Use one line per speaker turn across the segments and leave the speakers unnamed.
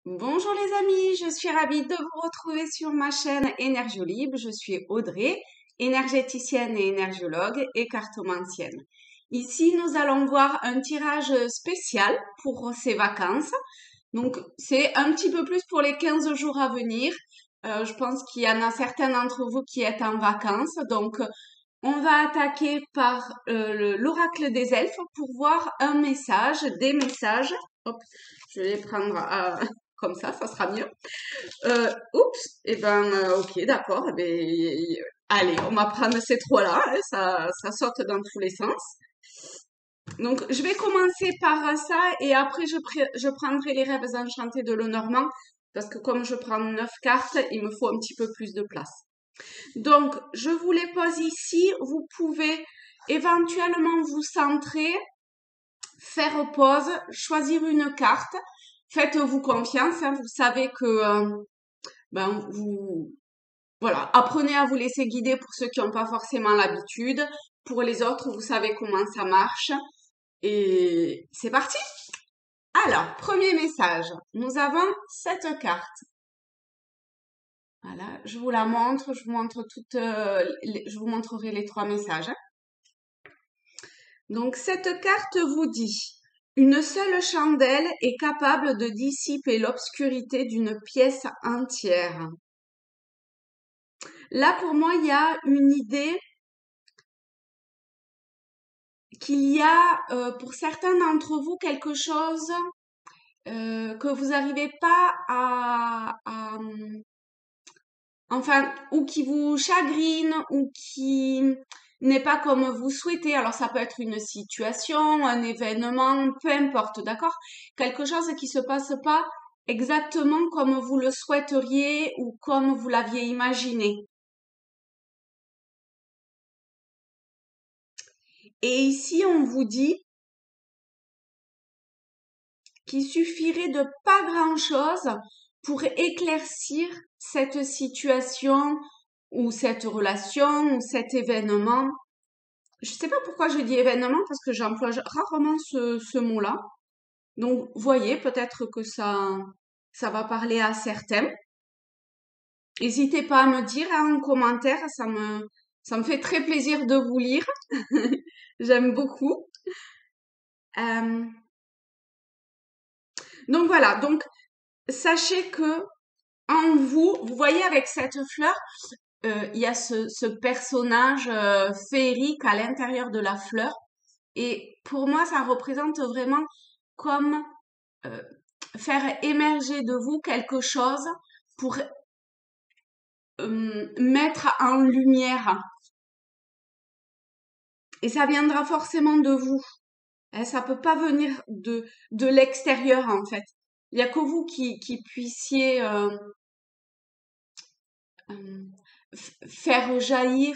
Bonjour les amis, je suis ravie de vous retrouver sur ma chaîne Énergiolib. Je suis Audrey, énergéticienne et énergiologue et cartomancienne. Ici, nous allons voir un tirage spécial pour ces vacances. Donc, c'est un petit peu plus pour les 15 jours à venir. Je pense qu'il y en a certains d'entre vous qui êtes en vacances. Donc, on va attaquer par l'oracle des elfes pour voir un message, des messages. Hop, je vais les prendre comme ça sera mieux. Oups, ok, d'accord. Allez, on va prendre ces trois-là, hein, ça saute dans tous les sens. Donc, je vais commencer par ça et après, je prendrai les rêves enchantés de Lenormand parce que comme je prends 9 cartes, il me faut un petit peu plus de place. Donc, je vous les pose ici. Vous pouvez éventuellement vous centrer, faire pause, choisir une carte. Faites-vous confiance, hein, vous savez que voilà, apprenez à vous laisser guider pour ceux qui n'ont pas forcément l'habitude. Pour les autres, vous savez comment ça marche. Et c'est parti! Alors, premier message. Nous avons cette carte. Voilà, je vous la montre, je vous montrerai les trois messages. Donc, cette carte vous dit: une seule chandelle est capable de dissiper l'obscurité d'une pièce entière. Là, pour moi, il y a une idée qu'il y a, pour certains d'entre vous, quelque chose que vous n'arrivez pas enfin, ou qui vous chagrine, ou qui n'est pas comme vous souhaitez. Alors, ça peut être une situation, un événement, peu importe, d'accord? Quelque chose qui se passe pas exactement comme vous le souhaiteriez ou comme vous l'aviez imaginé. Et ici, on vous dit qu'il suffirait de pas grand-chose pour éclaircir cette situation ou cette relation ou cet événement. Je sais pas pourquoi je dis événement parce que j'emploie rarement ce mot-là. Donc, voyez, peut-être que ça va parler à certains. N'hésitez pas à me dire en commentaire, ça me fait très plaisir de vous lire. J'aime beaucoup. Euh, donc voilà, donc sachez que en vous, vous voyez avec cette fleur, il y a ce personnage féerique à l'intérieur de la fleur. Et pour moi, ça représente vraiment comme euh, faire émerger de vous quelque chose pour mettre en lumière. Et ça viendra forcément de vous. Hein, ça peut pas venir de l'extérieur, en fait. Il y a que vous qui puissiez euh, faire jaillir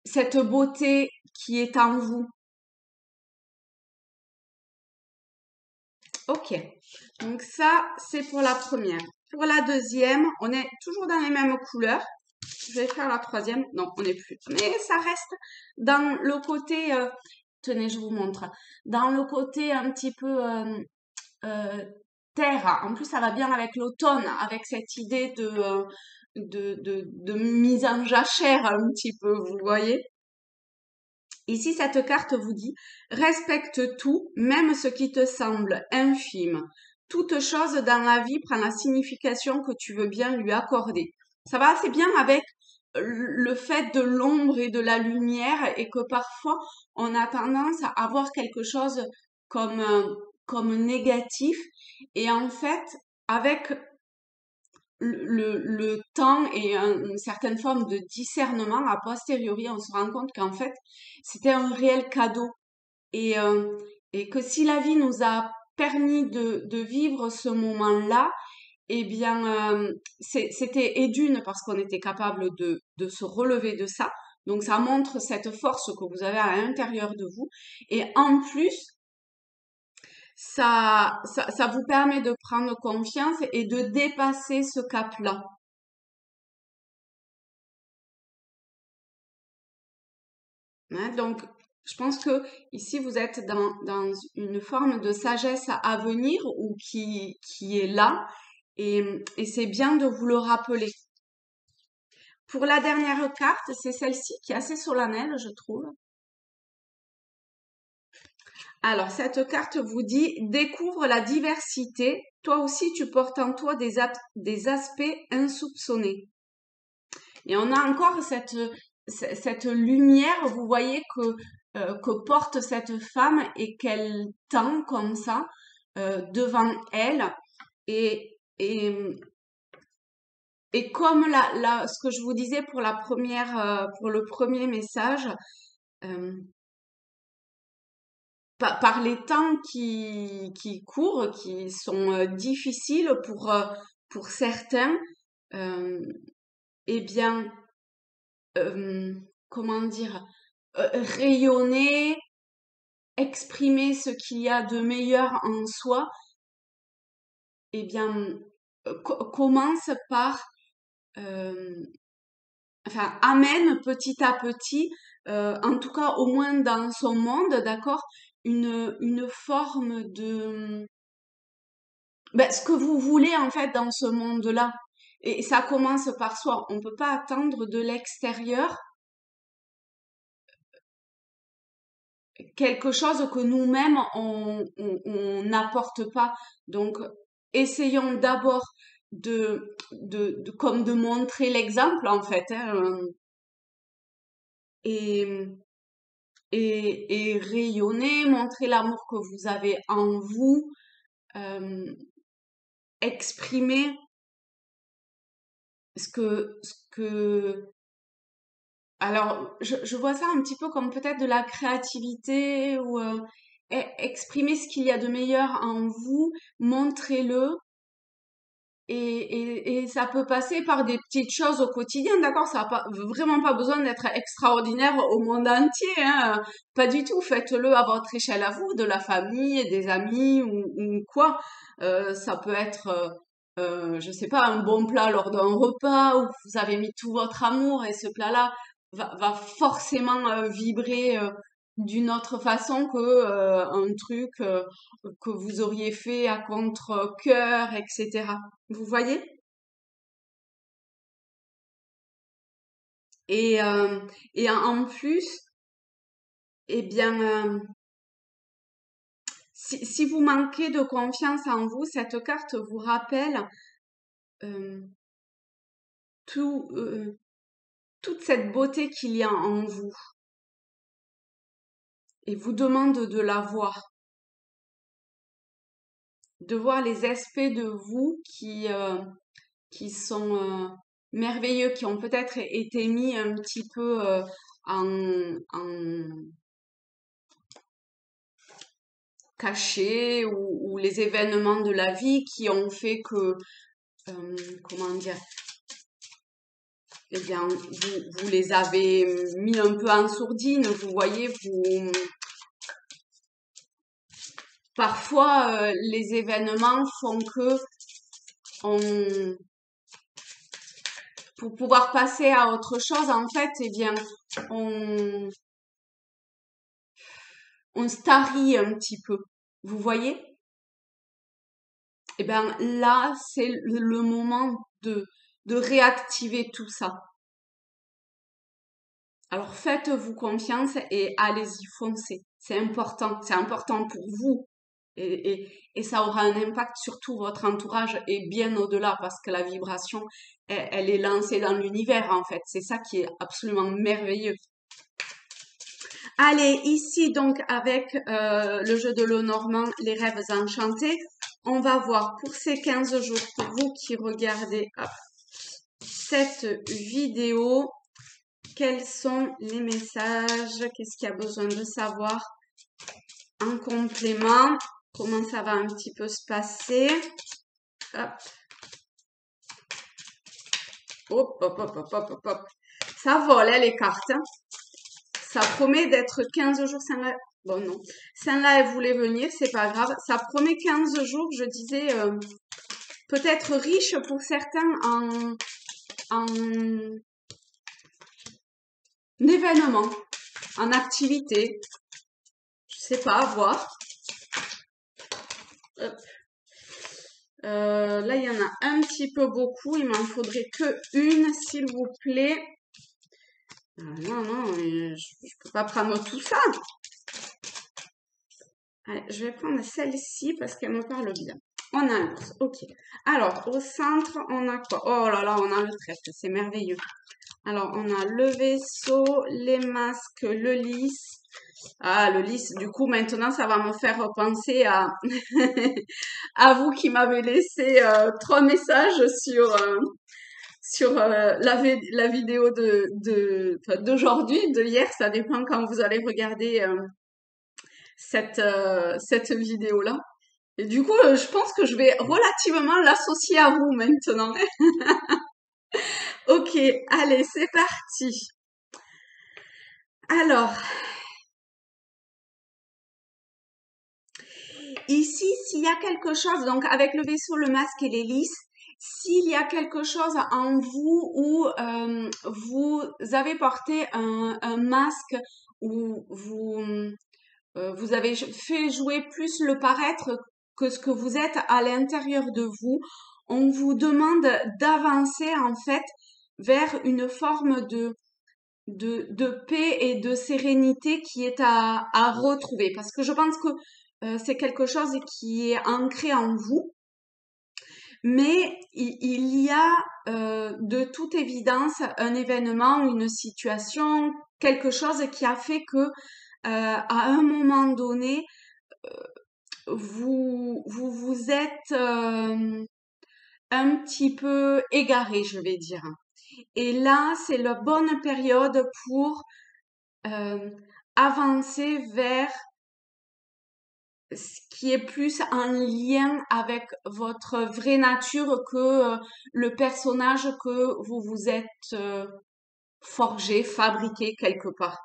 cette beauté qui est en vous. Ok, donc ça, c'est pour la première. Pour la deuxième, on est toujours dans les mêmes couleurs. Je vais faire la troisième. Non, on n'est plus. Mais ça reste dans le côté... tenez, je vous montre. Dans le côté un petit peu euh, terre. En plus, ça va bien avec l'automne, avec cette idée de mise en jachère un petit peu, vous voyez. Ici, cette carte vous dit: respecte tout, même ce qui te semble infime. Toute chose dans la vie prend la signification que tu veux bien lui accorder. Ça va assez bien avec le fait de l'ombre et de la lumière et que parfois on a tendance à voir quelque chose comme, comme négatif et en fait, avec le temps et une certaine forme de discernement a posteriori, on se rend compte qu'en fait, c'était un réel cadeau et que si la vie nous a permis de vivre ce moment-là, eh bien, c'était et d'une parce qu'on était capable de se relever de ça. Donc, ça montre cette force que vous avez à l'intérieur de vous. Et en plus, ça vous permet de prendre confiance et de dépasser ce cap-là. Hein, donc, Je pense que ici, vous êtes dans une forme de sagesse à venir ou qui est là et c'est bien de vous le rappeler. Pour la dernière carte, c'est celle-ci qui est assez solennelle, je trouve. Alors, cette carte vous dit « Découvre la diversité. Toi aussi, tu portes en toi des aspects insoupçonnés. » Et on a encore cette lumière, vous voyez, que porte cette femme et qu'elle tend comme ça devant elle. Et comme ce que je vous disais pour pour le premier message, euh, par les temps qui courent, qui sont difficiles pour certains, euh, eh bien, comment dire, rayonner, exprimer ce qu'il y a de meilleur en soi, eh bien, commence par, euh, enfin, amène petit à petit, en tout cas au moins dans son monde, d'accord, une forme de, ben, ce que vous voulez en fait dans ce monde-là. Et ça commence par soi. On peut pas attendre de l'extérieur quelque chose que nous-mêmes on n'apporte pas. Donc, essayons d'abord comme de montrer l'exemple en fait, hein, et, et rayonner, montrer l'amour que vous avez en vous, euh, exprimer ce que alors, je vois ça un petit peu comme peut-être de la créativité ou exprimer ce qu'il y a de meilleur en vous, montrez-le et ça peut passer par des petites choses au quotidien, d'accord? Ça n'a pas, vraiment pas besoin d'être extraordinaire au monde entier, hein. Pas du tout. Faites-le à votre échelle à vous, de la famille, des amis ou quoi. Ça peut être, je sais pas, un bon plat lors d'un repas où vous avez mis tout votre amour et ce plat-là va forcément vibrer d'une autre façon que un truc que vous auriez fait à contre-cœur, etc. Vous voyez? Et, euh, et en plus, eh bien, si vous manquez de confiance en vous, cette carte vous rappelle euh, tout, toute cette beauté qu'il y a en vous et vous demande de voir les aspects de vous qui sont merveilleux, qui ont peut-être été mis un petit peu en cachés ou les événements de la vie qui ont fait que, comment dire, eh bien, vous les avez mis un peu en sourdine, vous voyez, parfois, les événements font que on, pour pouvoir passer à autre chose, en fait, eh bien, on, on se tarit un petit peu. Vous voyez? Eh bien, là, c'est le moment de réactiver tout ça. Alors, faites-vous confiance et allez-y, foncez. C'est important pour vous. Et ça aura un impact sur tout votre entourage et bien au-delà parce que la vibration, elle est lancée dans l'univers, en fait. C'est ça qui est absolument merveilleux. Allez, ici donc avec le jeu de Lenormand, les rêves enchantés, on va voir pour ces 15 jours, pour vous qui regardez cette vidéo, quels sont les messages, qu'est-ce qu'il y a besoin de savoir en complément, comment ça va un petit peu se passer. Hop. Hop, hop, hop, hop, hop, hop, hop. Ça vole, hein, les cartes. Hein. Ça promet d'être 15 jours sans la... Bon, non. Celle-là, elle voulait venir, c'est pas grave. Ça promet 15 jours, je disais, peut-être riche pour certains en événements. en activité. Je sais pas, à voir. Hop. Là, il y en a un petit peu beaucoup. Il m'en faudrait que une, s'il vous plaît. Non, non, je peux pas prendre tout ça. Allez, je vais prendre celle-ci parce qu'elle me parle bien. On a l'ours, ok. Alors, au centre, on a quoi? Oh là là, on a le trèfle, c'est merveilleux. Alors, on a le vaisseau, les masques, le lys. Ah, le lys, du coup, maintenant, ça va me faire penser à, à vous qui m'avez laissé 3 messages sur la vidéo enfin, d'aujourd'hui, de hier. Ça dépend quand vous allez regarder cette vidéo-là. Et du coup, je pense que je vais relativement l'associer à vous maintenant. Ok, allez, c'est parti. Alors, ici, s'il y a quelque chose, donc avec le vaisseau, le masque et l'hélice, s'il y a quelque chose en vous où vous avez porté un masque ou vous avez fait jouer plus le paraître que ce que vous êtes à l'intérieur de vous, on vous demande d'avancer en fait vers une forme de paix et de sérénité qui est à retrouver. Parce que je pense que c'est quelque chose qui est ancré en vous, mais il y a de toute évidence un événement, une situation, quelque chose qui a fait que à un moment donné, vous êtes un petit peu égaré, je vais dire. Et là, c'est la bonne période pour euh, avancer vers ce qui est plus en lien avec votre vraie nature que le personnage que vous vous êtes forgé, fabriqué quelque part.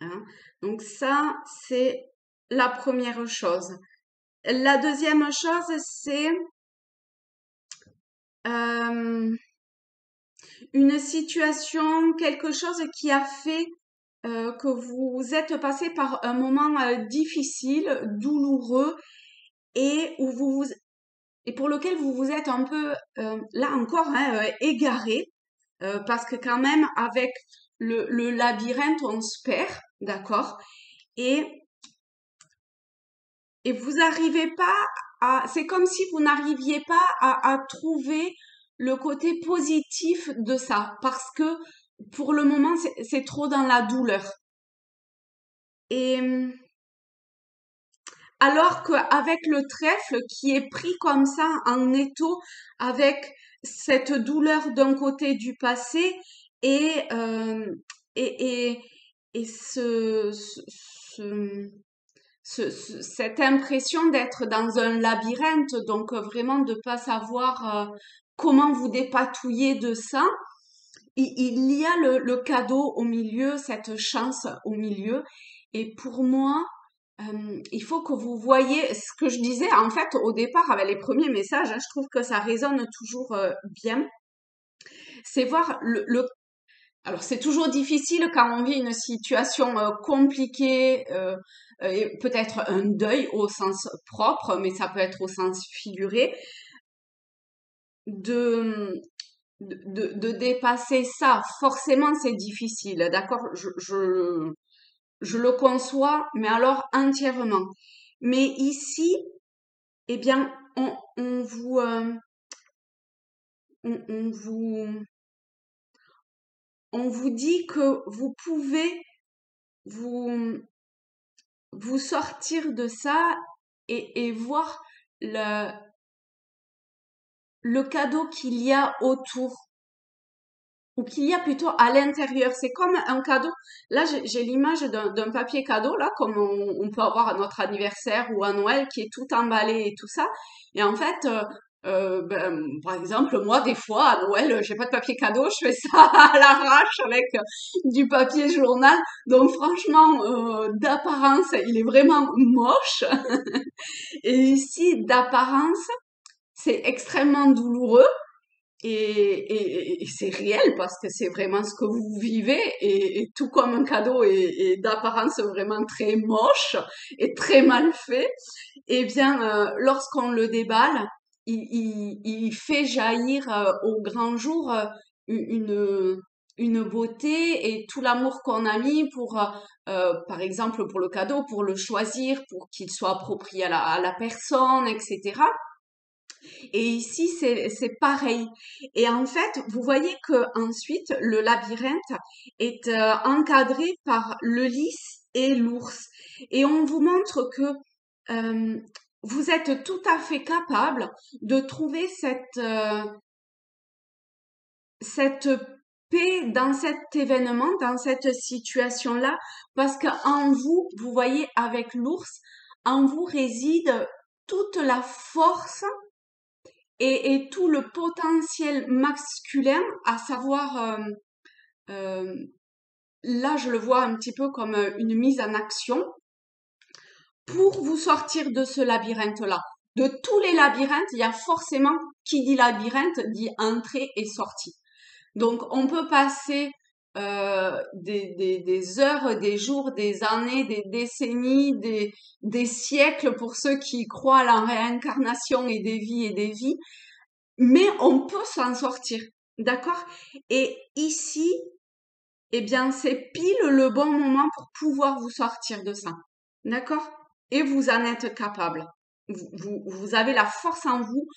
Hein. Donc ça, c'est la première chose. La deuxième chose, c'est euh, une situation, quelque chose qui a fait que vous êtes passé par un moment difficile, douloureux et où et pour lequel vous vous êtes un peu là encore hein, égaré parce que quand même avec le labyrinthe on se perd, d'accord? Et et vous n'arrivez pas à, c'est comme si vous n'arriviez pas à trouver le côté positif de ça, parce que pour le moment, c'est trop dans la douleur. Et alors qu'avec le trèfle qui est pris comme ça en étau, avec cette douleur d'un côté du passé et, et, et, et cette impression d'être dans un labyrinthe, donc vraiment de pas savoir comment vous dépatouiller de ça. Il y a le cadeau au milieu, cette chance au milieu. Et pour moi, il faut que vous voyez ce que je disais en fait au départ avec les premiers messages. Hein, je trouve que ça résonne toujours bien. C'est voir alors c'est toujours difficile quand on vit une situation compliquée, et peut-être un deuil au sens propre, mais ça peut être au sens figuré, de, de dépasser ça. Forcément, c'est difficile, d'accord? Je le conçois, mais alors entièrement. Mais ici, eh bien, on vous, on vous, on vous dit que vous pouvez vous, vous sortir de ça et voir le cadeau qu'il y a autour ou qu'il y a plutôt à l'intérieur. C'est comme un cadeau. Là, j'ai l'image d'un papier cadeau, là, comme on peut avoir à notre anniversaire ou à Noël, qui est tout emballé et tout ça. Et en fait, ben, par exemple, moi, des fois, à Noël, j'ai pas de papier cadeau, je fais ça à l'arrache avec du papier journal. Donc, franchement, d'apparence, il est vraiment moche. Et ici, d'apparence, c'est extrêmement douloureux. et c'est réel parce que c'est vraiment ce que vous vivez et tout comme un cadeau est d'apparence vraiment très moche et très mal fait, eh bien, lorsqu'on le déballe, il fait jaillir au grand jour une, une beauté et tout l'amour qu'on a mis pour, par exemple, pour le cadeau, pour le choisir, pour qu'il soit approprié à la personne, etc. Et ici, c'est pareil. Et en fait, vous voyez que ensuite, le labyrinthe est encadré par le lys et l'ours. Et on vous montre que euh, vous êtes tout à fait capable de trouver cette paix dans cet événement, dans cette situation-là, parce qu'en vous, vous voyez avec l'ours, en vous réside toute la force et tout le potentiel masculin, à savoir, euh, là je le vois un petit peu comme une mise en action pour vous sortir de ce labyrinthe-là. De tous les labyrinthes, il y a forcément, qui dit labyrinthe, dit entrée et sortie. Donc on peut passer des heures, des jours, des années, des décennies, des siècles pour ceux qui croient à la réincarnation et des vies, mais on peut s'en sortir, d'accord? Et ici, eh bien, c'est pile le bon moment pour pouvoir vous sortir de ça, d'accord? Et vous en êtes capable. Vous avez la force en vous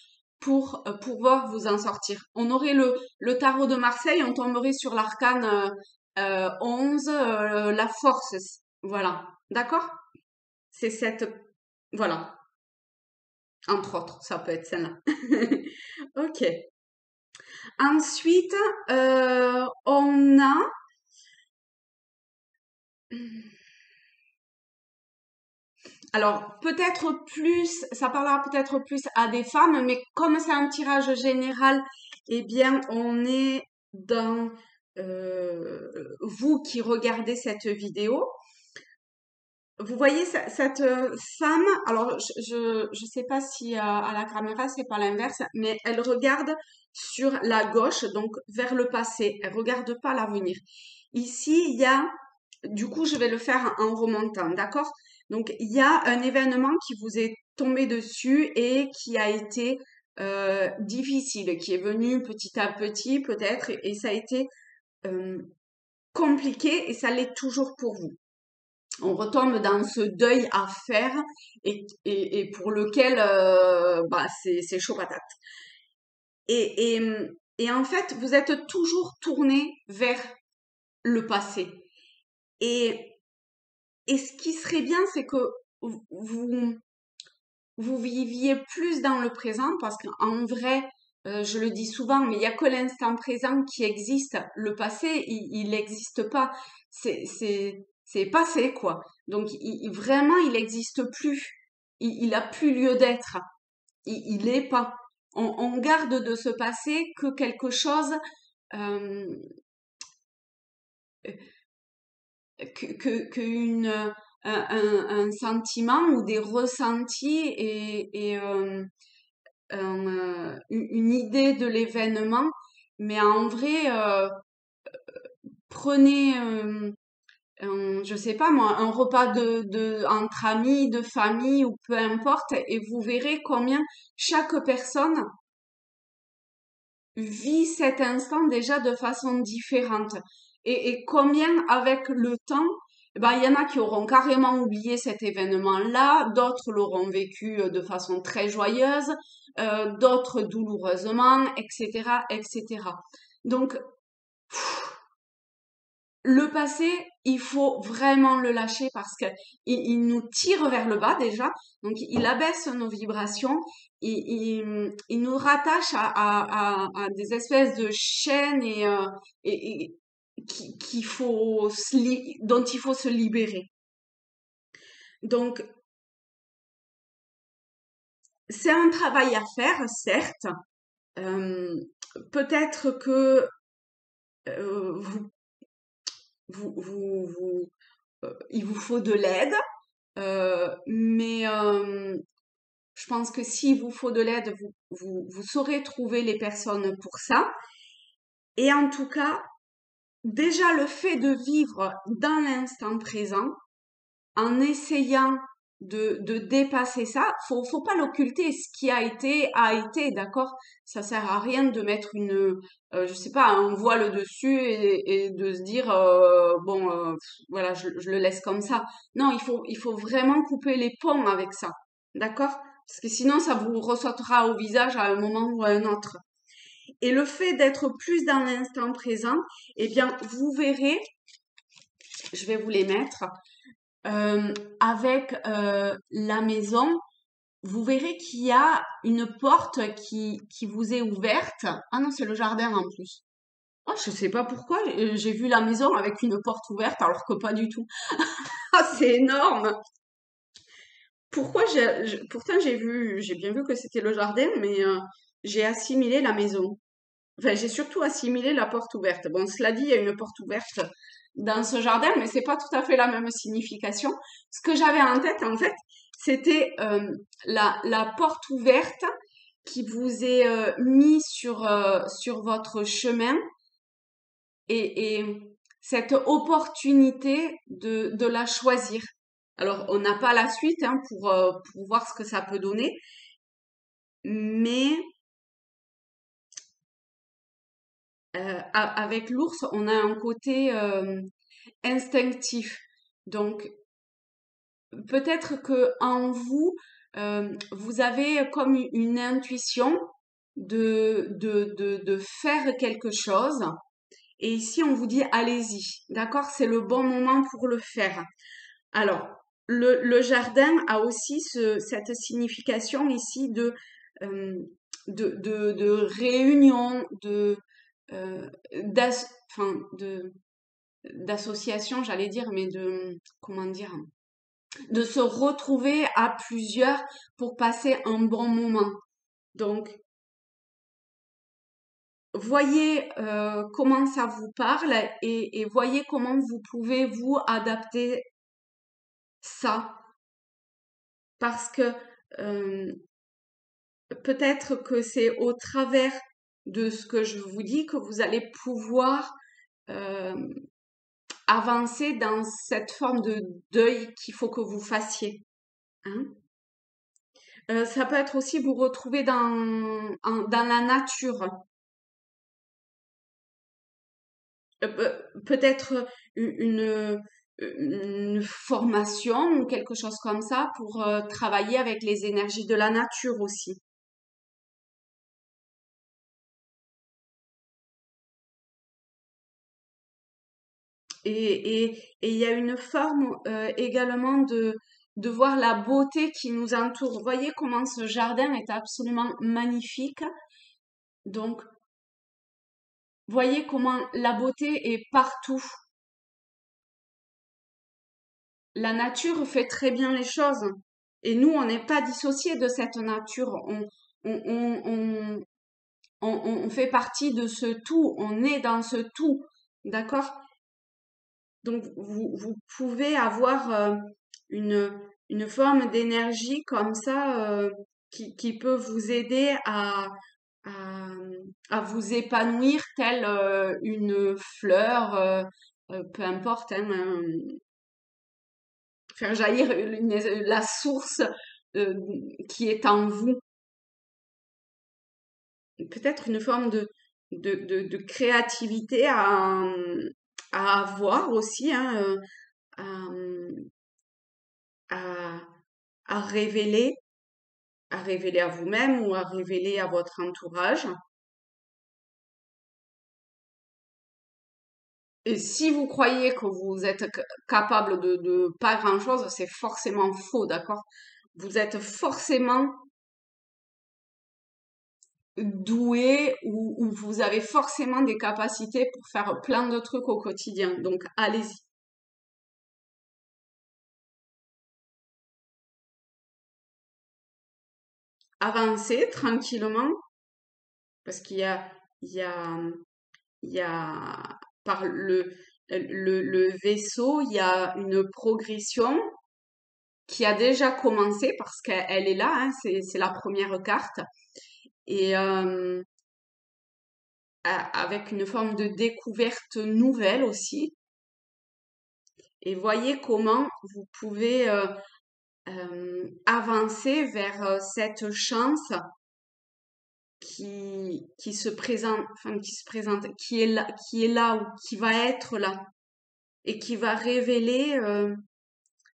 pour pouvoir vous en sortir. On aurait le tarot de Marseille, on tomberait sur l'arcane 11, la force, voilà, d'accord? C'est cette, voilà, entre autres, ça peut être celle-là. Ok. Ensuite, on a, alors peut-être plus, ça parlera peut-être plus à des femmes, mais comme c'est un tirage général, eh bien, on est dans vous qui regardez cette vidéo. Vous voyez cette femme, alors je sais pas si à la caméra c'est pas l'inverse, mais elle regarde sur la gauche, donc vers le passé. Elle regarde pas l'avenir. Ici, il y a, du coup, je vais le faire en remontant, d'accord? Donc, il y a un événement qui vous est tombé dessus et qui a été difficile, qui est venu petit à petit peut-être, et ça a été euh, compliqué et ça l'est toujours pour vous. On retombe dans ce deuil à faire et pour lequel bah, c'est chaud patate. Et, et, et en fait, vous êtes toujours tourné vers le passé. Et, et ce qui serait bien, c'est que vous, vous viviez plus dans le présent parce qu'en vrai, je le dis souvent, mais il n'y a que l'instant présent qui existe. Le passé, il n'existe pas. C'est passé, quoi. Donc, vraiment, il n'existe plus. Il a plus lieu d'être. Il est pas. On garde de ce passé que quelque chose, euh, que une, un sentiment ou des ressentis une idée de l'événement, mais en vrai, prenez, je sais pas moi, un repas entre amis, de famille ou peu importe, et vous verrez combien chaque personne vit cet instant déjà de façon différente. Et combien avec le temps, eh ben, il y en a qui auront carrément oublié cet événement-là, d'autres l'auront vécu de façon très joyeuse, d'autres douloureusement, etc., etc. Donc, le passé, il faut vraiment le lâcher parce que il nous tire vers le bas déjà, donc il abaisse nos vibrations, il nous rattache à des espèces de chaînes et qu'il faut dont il faut se libérer. Donc c'est un travail à faire, certes. Euh, Peut-être que vous, il vous faut de l'aide, mais Je pense que s'il vous faut de l'aide, vous saurez trouver les personnes pour ça. Et en tout cas, déjà le fait de vivre dans l'instant présent, en essayant de dépasser ça, faut pas l'occulter. Ce qui a été, d'accord? Ça sert à rien de mettre je sais pas, un voile dessus et de se dire, bon, voilà, je le laisse comme ça. Non, il faut vraiment couper les ponts avec ça, d'accord? Parce que sinon, ça vous ressortira au visage à un moment ou à un autre. Et le fait d'être plus dans l'instant présent, eh bien, vous verrez, je vais vous les mettre, avec la maison, vous verrez qu'il y a une porte qui vous est ouverte. Ah non, c'est le jardin en plus. Oh, je sais pas pourquoi, j'ai vu la maison avec une porte ouverte alors que pas du tout. Ah, c'est énorme! Pourquoi pourtant j'ai bien vu que c'était le jardin, mais j'ai assimilé la maison. Enfin, j'ai surtout assimilé la porte ouverte. Bon, cela dit, il y a une porte ouverte dans ce jardin, mais c'est pas tout à fait la même signification. Ce que j'avais en tête, en fait, c'était la porte ouverte qui vous est mise sur votre chemin et cette opportunité de la choisir. Alors, on n'a pas la suite hein, pour voir ce que ça peut donner, mais avec l'ours, on a un côté instinctif. Donc, peut-être que en vous, vous avez comme une intuition de faire quelque chose. Et ici, on vous dit, allez-y. D'accord? C'est le bon moment pour le faire. Alors, le jardin a aussi cette signification ici euh, de réunion, euh, enfin, d'association, j'allais dire, mais comment dire, de se retrouver à plusieurs pour passer un bon moment. Donc, voyez comment ça vous parle et voyez comment vous pouvez vous adapter ça. Parce que euh, peut-être que c'est au travers de ce que je vous dis que vous allez pouvoir euh, avancer dans cette forme de deuil qu'il faut que vous fassiez. Hein. Ça peut être aussi vous retrouver dans la nature. Peut-être une formation ou quelque chose comme ça pour travailler avec les énergies de la nature aussi. Et il y a une forme également de voir la beauté qui nous entoure. Voyez comment ce jardin est absolument magnifique. Donc, voyez comment la beauté est partout. La nature fait très bien les choses. Et nous, on n'est pas dissociés de cette nature. On, on, on, on fait partie de ce tout. On est dans ce tout. D'accord? Donc, vous pouvez avoir une, une forme d'énergie comme ça qui peut vous aider à, à vous épanouir telle une fleur, peu importe, hein, faire jaillir la source euh, qui est en vous. Peut-être une forme de créativité à avoir aussi, hein, à, à révéler, à révéler à vous-même ou à révéler à votre entourage. Et si vous croyez que vous êtes capable de pas grand-chose, c'est forcément faux, d'accord? Vous êtes forcément doué ou vous avez forcément des capacités pour faire plein de trucs au quotidien. Donc, allez-y. Avancez tranquillement parce il y a, il y a, par le vaisseau, il y a une progression qui a déjà commencé parce qu'elle est là, hein, c'est la première carte. Et avec une forme de découverte nouvelle aussi. Et voyez comment vous pouvez avancer vers cette chance qui se présente, enfin qui se présente, qui est là ou qui va être là et qui va révéler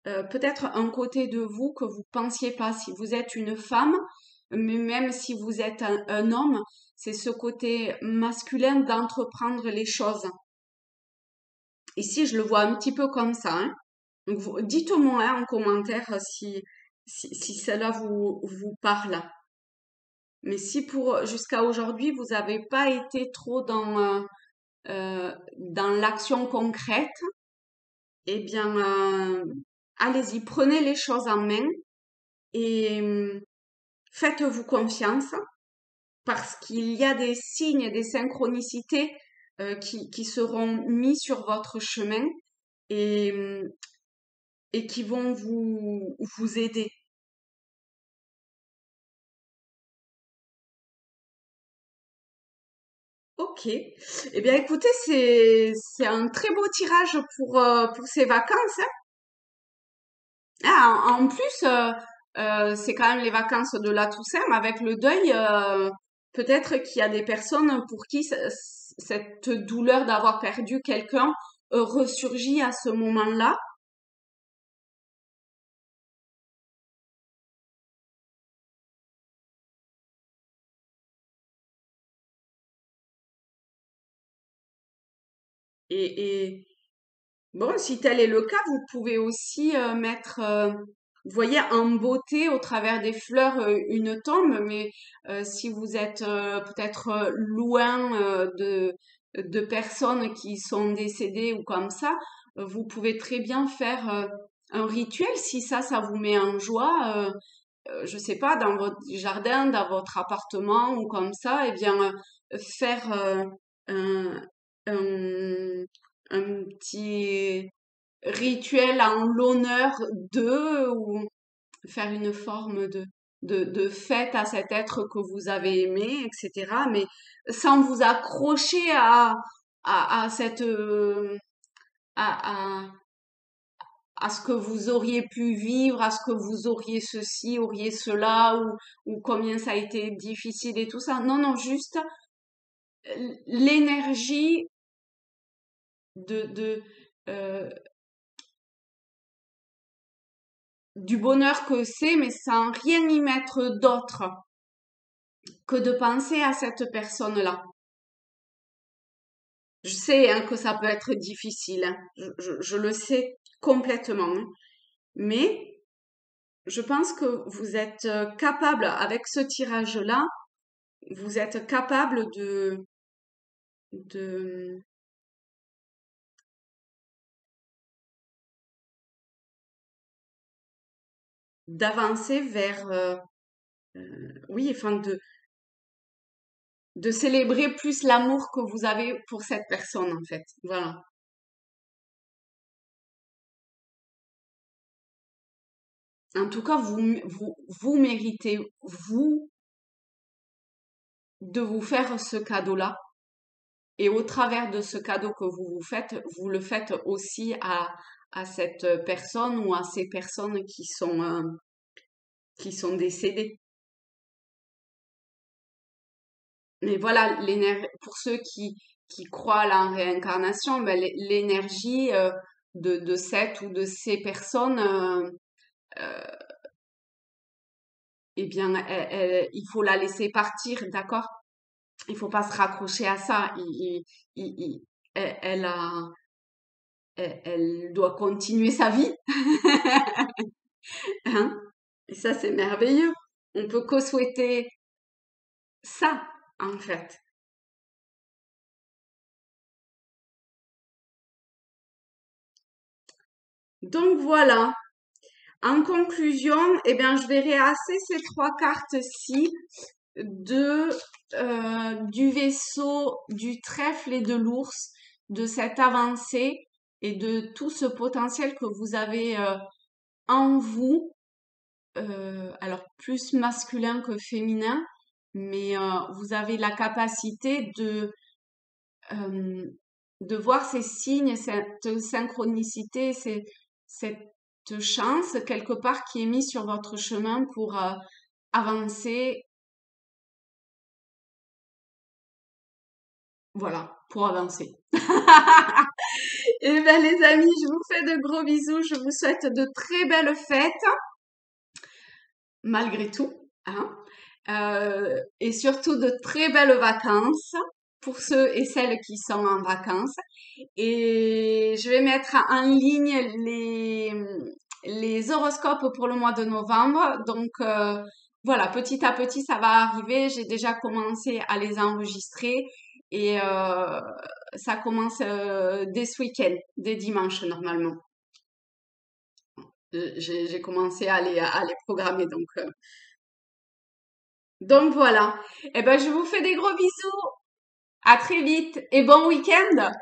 peut-être un côté de vous que vous pensiez pas. Si vous êtes une femme, mais même si vous êtes un homme, c'est ce côté masculin d'entreprendre les choses. Ici, je le vois un petit peu comme ça, hein. Donc, dites-moi hein, en commentaire si cela vous parle. Mais si pour jusqu'à aujourd'hui, vous n'avez pas été trop dans l'action concrète, eh bien, allez-y, prenez les choses en main et faites-vous confiance parce qu'il y a des signes, des synchronicités qui seront mis sur votre chemin et, et qui vont vous aider. Ok. Eh bien, écoutez, c'est un très beau tirage pour ces vacances, hein. Ah, en plus, c'est quand même les vacances de la Toussaint, mais avec le deuil, peut-être qu'il y a des personnes pour qui cette douleur d'avoir perdu quelqu'un ressurgit à ce moment-là. Et bon, si tel est le cas, vous pouvez aussi mettre, vous voyez, en beauté au travers des fleurs une tombe, mais si vous êtes peut-être loin de personnes qui sont décédées ou comme ça, vous pouvez très bien faire un rituel si ça vous met en joie. Je sais pas, dans votre jardin, dans votre appartement ou comme ça, eh bien, faire un, un, un petit rituel en l'honneur d'eux ou faire une forme de fête à cet être que vous avez aimé, etc. Mais sans vous accrocher à cette, à, à, à ce que vous auriez pu vivre, à ce que vous auriez ceci, auriez cela, ou combien ça a été difficile et tout ça. Non, non, juste l'énergie de euh, du bonheur que c'est, mais sans rien y mettre d'autre que de penser à cette personne-là. Je sais hein, que ça peut être difficile, hein. Je le sais complètement, hein. Mais je pense que vous êtes capable, avec ce tirage-là, vous êtes capable de, d'avancer vers, oui, enfin, de célébrer plus l'amour que vous avez pour cette personne, en fait. Voilà. En tout cas, vous méritez, vous, de vous faire ce cadeau-là. Et au travers de ce cadeau que vous vous faites, vous le faites aussi à cette personne ou à ces personnes qui sont décédées. Mais voilà, pour ceux qui croient à la réincarnation, ben, l'énergie de cette ou de ces personnes, eh bien, il faut la laisser partir, d'accord? Il faut pas se raccrocher à ça. Elle elle doit continuer sa vie, hein? Et ça, c'est merveilleux. On peut que souhaiter ça, en fait. Donc voilà. En conclusion, eh bien, je verrai assez ces trois cartes-ci du vaisseau, du trèfle et de l'ours, de cette avancée et de tout ce potentiel que vous avez en vous, alors plus masculin que féminin, mais vous avez la capacité euh, de voir ces signes, cette synchronicité, cette chance quelque part qui est mise sur votre chemin pour avancer, voilà, pour avancer. Eh bien les amis, je vous fais de gros bisous, je vous souhaite de très belles fêtes, malgré tout, hein, et surtout de très belles vacances pour ceux et celles qui sont en vacances. Et je vais mettre en ligne les horoscopes pour le mois de novembre. Donc voilà, petit à petit, ça va arriver. J'ai déjà commencé à les enregistrer et ça commence dès ce week-end, dès dimanche normalement. J'ai commencé à les programmer. Donc voilà. Eh ben, je vous fais des gros bisous. À très vite et bon week-end.